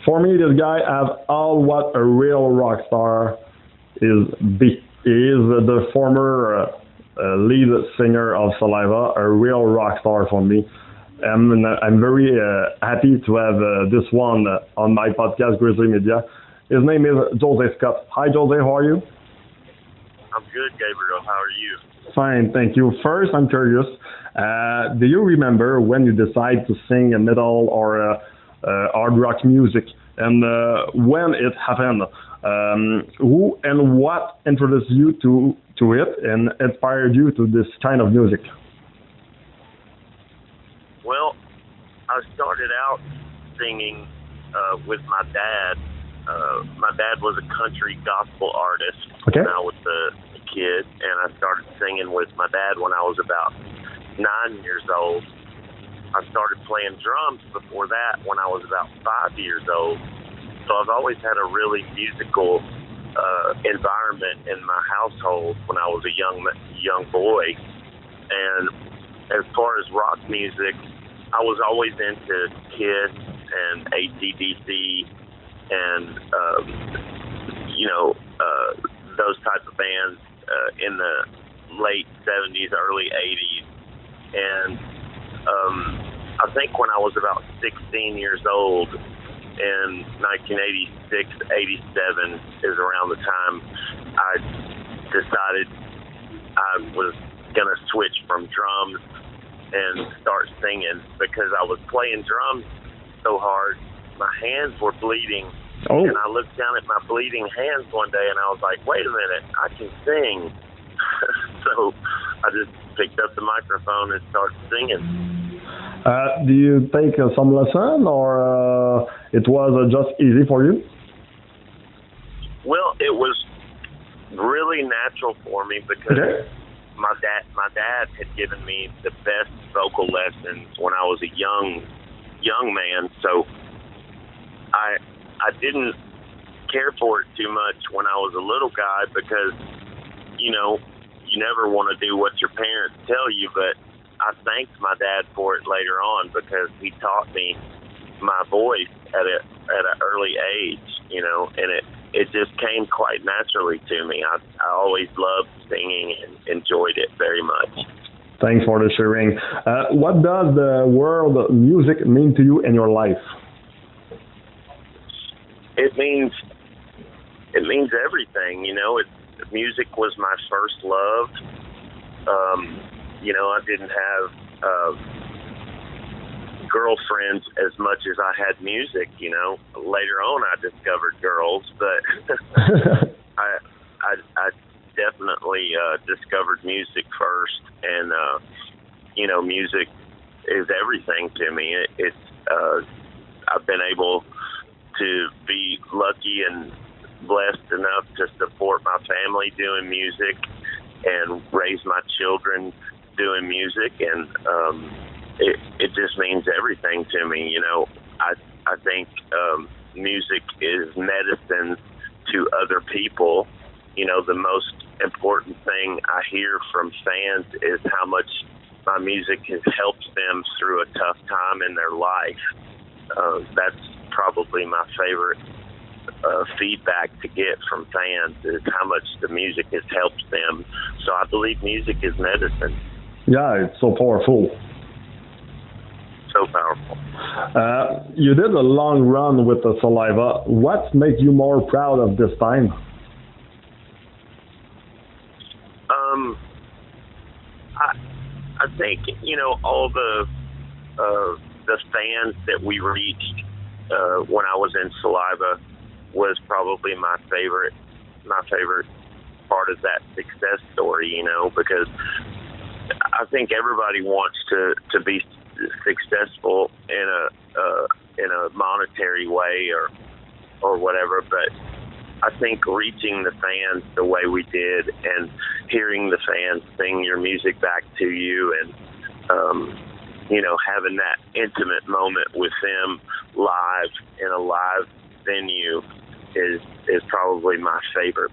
For me, this guy has all what a real rock star is. He is the former lead singer of Saliva, a real rock star for me. I'm very happy to have this one on my podcast, Grizzly Media. His name is Josey Scott. Hi, Josey. How are you? I'm good, Gabriel. How are you? Fine, thank you. First, I'm curious. Do you remember when you decided to sing a metal or hard rock music, and when it happened? Who and what introduced you to it and inspired you to this kind of music? Well, I started out singing with my dad. My dad was a country gospel artist when I was a kid, and I started singing with my dad when I was about 9 years old. I started playing drums before that when I was about 5 years old. So I've always had a really musical environment in my household when I was a young boy. And as far as rock music, I was always into Kiss and AC/DC and those type of bands in the late 70s, early 80s. And I think when I was about 16 years old, in 1986, 87 is around the time I decided I was going to switch from drums and start singing, because I was playing drums so hard, my hands were bleeding. Oh. And I looked down at my bleeding hands one day and I was like, wait a minute, I can sing. So I just picked up the microphone and started singing. Do you take some lesson, or it was just easy for you? Well, it was really natural for me because my dad had given me the best vocal lessons when I was a young man. So I didn't care for it too much when I was a little guy, because you never want to do what your parents tell you, but I thanked my dad for it later on, because he taught me my voice at an early age, and it just came quite naturally to me. I always loved singing and enjoyed it very much. Thanks for the sharing. What does the word music mean to you in your life? It means everything. Music was my first love. I didn't have girlfriends as much as I had music. Later on I discovered girls, but I definitely discovered music first, and music is everything to me. I've been able to be lucky and blessed enough to support my family doing music and raise my children doing music, and it just means everything to me. I think music is medicine to other people. The most important thing I hear from fans is how much my music has helped them through a tough time in their life. That's probably my favorite feedback to get from fans, is how much the music has helped them. So I believe music is medicine. Yeah, it's so powerful. So powerful. You did a long run with the Saliva. What makes you more proud of this time? I think all the fans that we reached when I was in Saliva was probably my favorite part of that success story. Because I think everybody wants to be successful in a monetary way or whatever, but I think reaching the fans the way we did, and hearing the fans sing your music back to you, and having that intimate moment with them live in a live venue is probably my favorite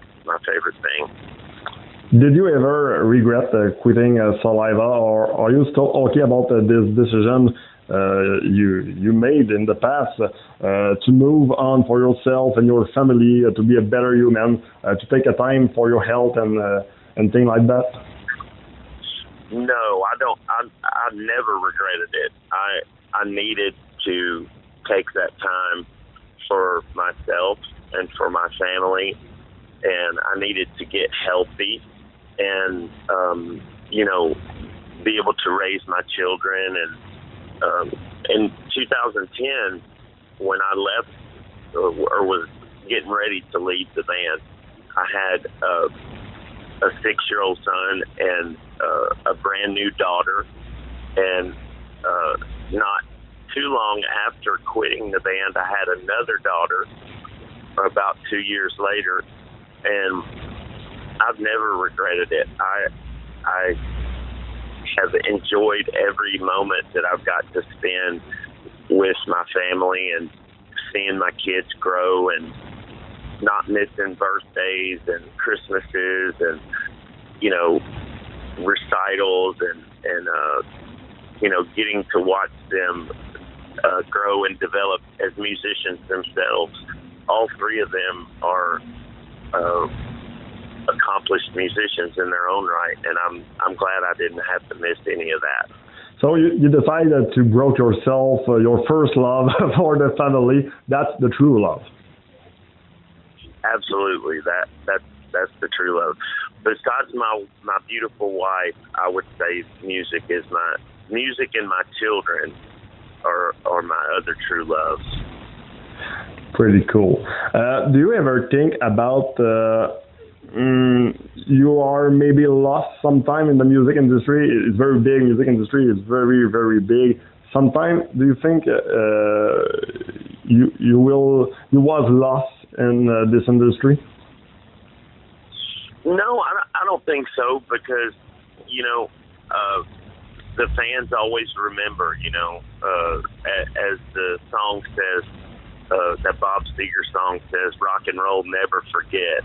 thing. Did you ever regret quitting Saliva, or are you still okay about this decision you made in the past to move on for yourself and your family, to be a better human, to take a time for your health and things like that? No, I don't. I never regretted it. I needed to take that time for myself and for my family, and I needed to get healthy and be able to raise my children. And in 2010, when I left or was getting ready to leave the band, I had a 6-year-old son and a brand new daughter, and not too long after quitting the band, I had another daughter about 2 years later, and I've never regretted it. I have enjoyed every moment that I've got to spend with my family and seeing my kids grow and not missing birthdays and Christmases and, recitals and getting to watch them grow and develop as musicians themselves. All three of them are accomplished musicians in their own right, and I'm glad I didn't have to miss any of that. So you decided to broke yourself, your first love for the family. That's the true love. Absolutely, that's the true love. Besides my beautiful wife, I would say music and my children are my other true loves. Pretty cool. Do you ever think about you are maybe lost sometime in the music industry? It's very big. Music industry is very, very big. Sometime, do you think you was lost in this industry? No, I don't think so, because the fans always remember. As the song says, that Bob Seger song says, "Rock and roll never forget."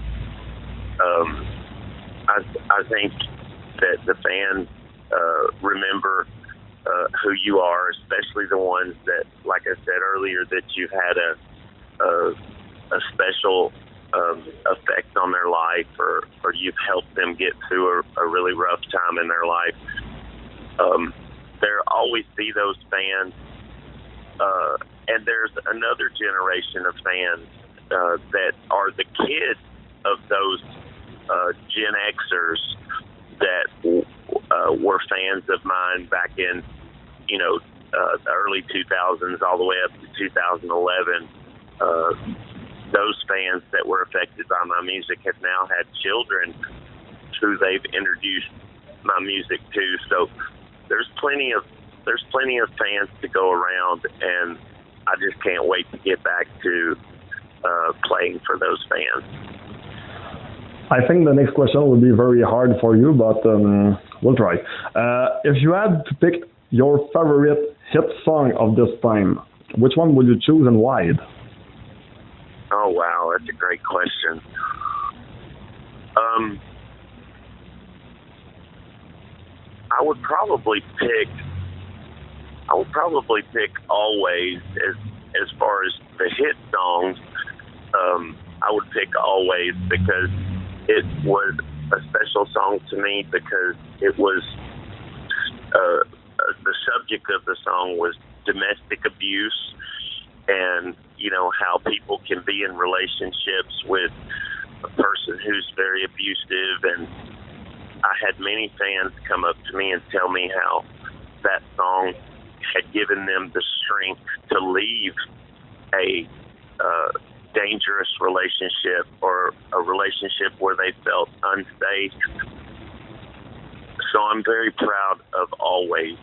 I think that the fans remember who you are, especially the ones that, like I said earlier, that you had a special effect on their life, or you've helped them get through a really rough time in their life. There always be those fans, and there's another generation of fans that are the kids of those Gen Xers that were fans of mine back in, the early 2000s all the way up to 2011. Those fans that were affected by my music have now had children who they've introduced my music to. So there's plenty of fans to go around, and I just can't wait to get back to playing for those fans. I think the next question will be very hard for you, but we'll try. If you had to pick your favorite hit song of this time, which one would you choose and why? Oh, wow, that's a great question. I would probably pick Always. As far as the hit songs, I would pick Always, because it was a special song to me, because it was the subject of the song was domestic abuse, and how people can be in relationships with a person who's very abusive. And I had many fans come up to me and tell me how that song had given them the strength to leave a dangerous relationship, or a relationship where they felt unsafe. So I'm very proud of Always.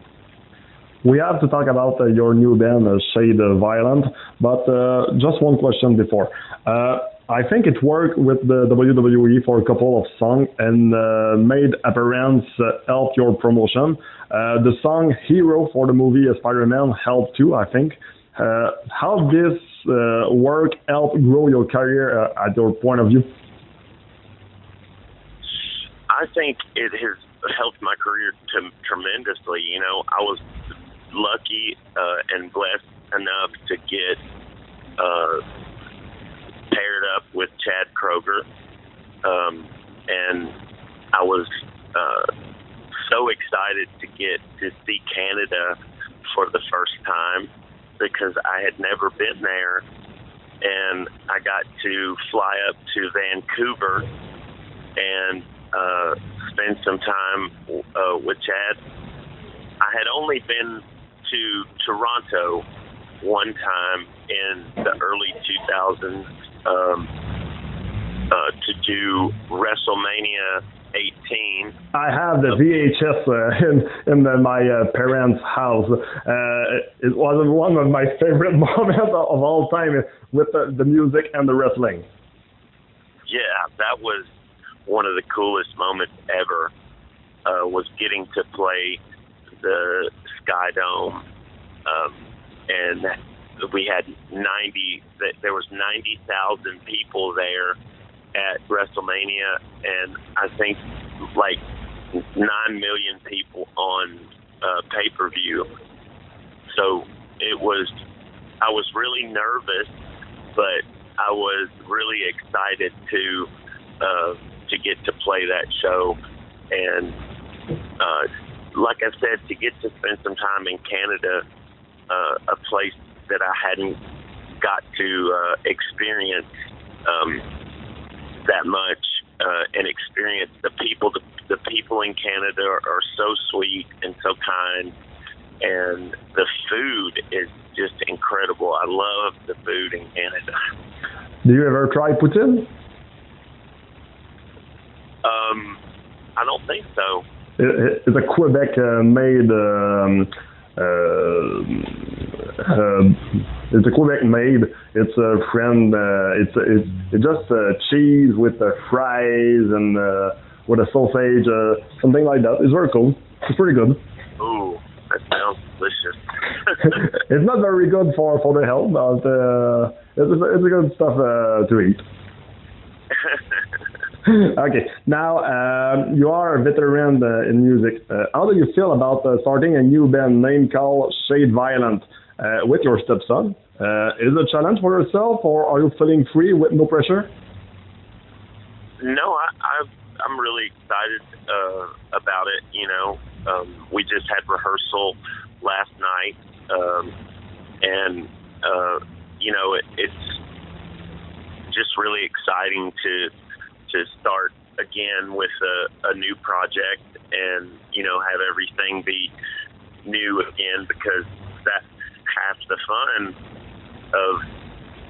We have to talk about your new band, Shade Violent, but just one question before. I think it worked with the WWE for a couple of songs and made appearance help your promotion. The song Hero for the movie Spider-Man helped too, I think. How this work help grow your career at your point of view? I think it has helped my career tremendously. lucky and blessed enough to get paired up with Chad Kroger, and I was so excited to get to see Canada for the first time because I had never been there, and I got to fly up to Vancouver and spend some time with Chad. I had only been to Toronto one time in the early 2000s to do WrestleMania 18. I have the VHS in my parents' house. It was one of my favorite moments of all time with the music and the wrestling. Yeah, that was one of the coolest moments ever, was getting to play the Sky Dome. And we had there was 90,000 people there at WrestleMania, and I think like 9 million people on pay-per-view. So I was really nervous, but I was really excited to get to play that show. And like I said, to get to spend some time in Canada, a place that I hadn't got to experience that much, and experience the people. The people in Canada are so sweet and so kind, and the food is just incredible. I love the food in Canada. Do you ever try poutine? I don't think so. It's a Quebec made. It's a Quebec made. It's a friend. It's just cheese with fries and with a sausage, something like that. It's very cool. It's pretty good. Ooh, that sounds delicious. It's not very good for the health, but it's a good stuff to eat. Okay, now you are a veteran in music. How do you feel about starting a new band name called Shade Violent with your stepson? Is it a challenge for yourself, or are you feeling free with no pressure? No, I'm really excited about it. You know, we just had rehearsal last night, and you know, it's just really exciting to start again with a new project, and you know, have everything be new again, because that's half the fun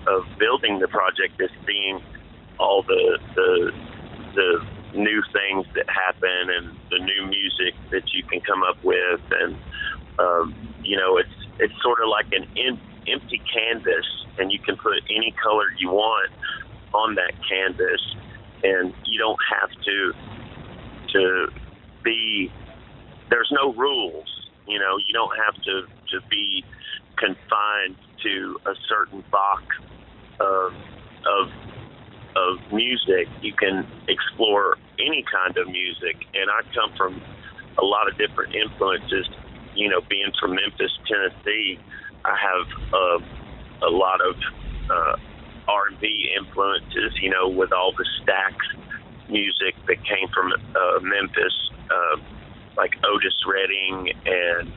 of building the project, is seeing all the new things that happen and the new music that you can come up with, and you know, it's sort of like an empty canvas, and you can put any color you want on that canvas. And you don't have to be, there's no rules, you know, you don't have to be confined to a certain box of music. You can explore any kind of music. And I come from a lot of different influences, you know, being from Memphis, Tennessee. I have a lot of R&B influences, you know, with all the Stax music that came from Memphis, like Otis Redding and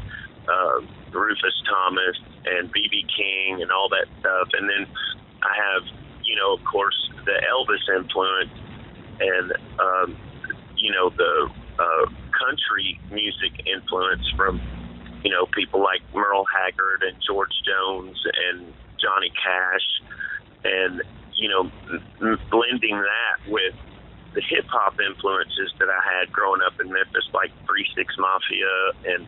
Rufus Thomas and B.B. King and all that stuff. And then I have, you know, of course, the Elvis influence, and you know, the country music influence from, you know, people like Merle Haggard and George Jones and Johnny Cash. And, you know, blending that with the hip-hop influences that I had growing up in Memphis, like 3-6 Mafia and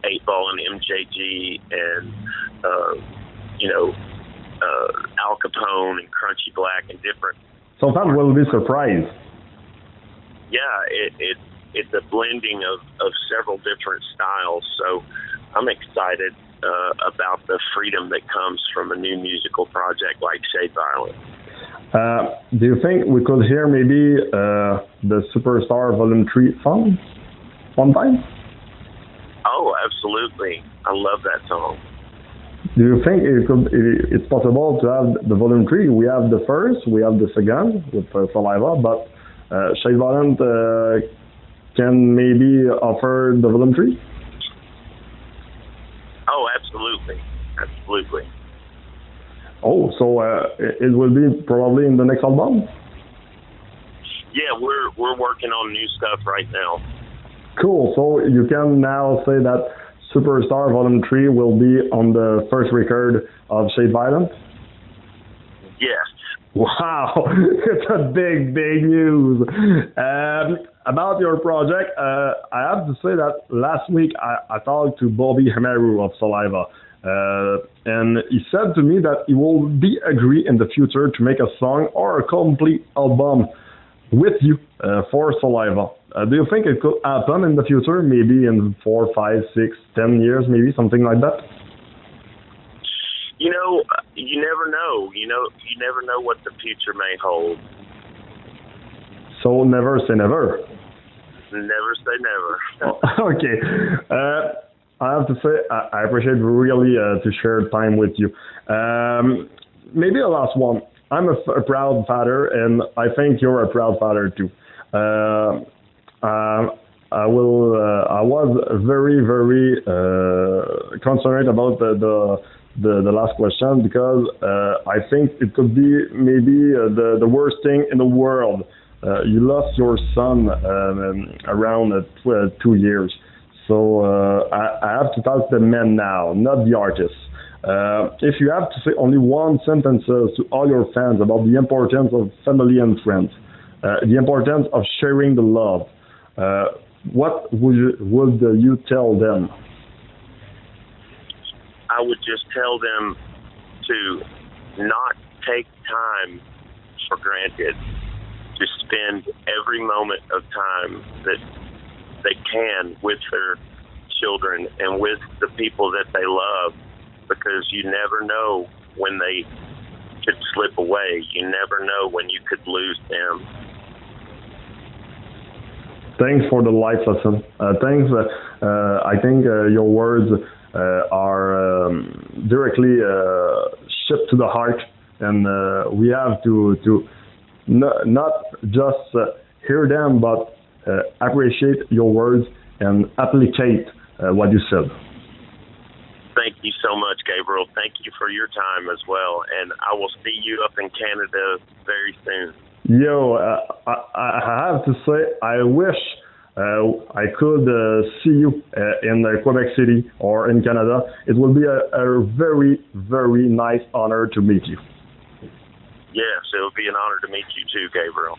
8-Ball and MJG and, you know, Al Capone and Crunchy Black and different. So that will be surprised. Yeah, it's a blending of several different styles. So I'm excited about the freedom that comes from a new musical project like Shade Violent. Do you think we could hear maybe the Superstar Volume 3 song one time? Oh, absolutely. absolutely. I love that song. Do you think it's possible to have the volume 3? We have the first, we have the second with Saliva, but Shade Violent can maybe offer the volume 3? Oh, absolutely. Absolutely. Oh, so it will be probably in the next album? Yeah, we're working on new stuff right now. Cool. So you can now say that Superstar Volume 3 will be on the first record of Shade Violent? Yes. Wow, it's a big news. About your project, I have to say that last week I talked to Bobby Hamaru of Saliva, and he said to me that he will be agree in the future to make a song or a complete album with you for Saliva. Do you think it could happen in the future, maybe in 4, 5, 6, 10 years, maybe something like that? You know, you never know. You never know what the future may hold. So never say never. Never say never. Okay. I have to say, I appreciate really to share time with you. Maybe a last one. I'm a proud father, and I think you're a proud father too. I was very concerned about the last question because I think it could be maybe the worst thing in the world. You lost your son around 2 years. So I have to talk to the man now, not the artist. If you have to say only one sentence to all your fans about the importance of family and friends, the importance of sharing the love, what would you tell them? I would just tell them to not take time for granted, to spend every moment of time that they can with their children and with the people that they love, because you never know when they could slip away. You never know when you could lose them. Thanks for the life lesson. Thanks. I think your words are directly shipped to the heart, and we have to not just hear them, but appreciate your words and applicate what you said. Thank you so much, Gabriel. Thank you for your time as well, and I will see you up in Canada very soon. Yo, I have to say, I wish I could see you in Quebec City or in Canada. It will be a very nice honor to meet you. Yes, it will be an honor to meet you too, Gabriel.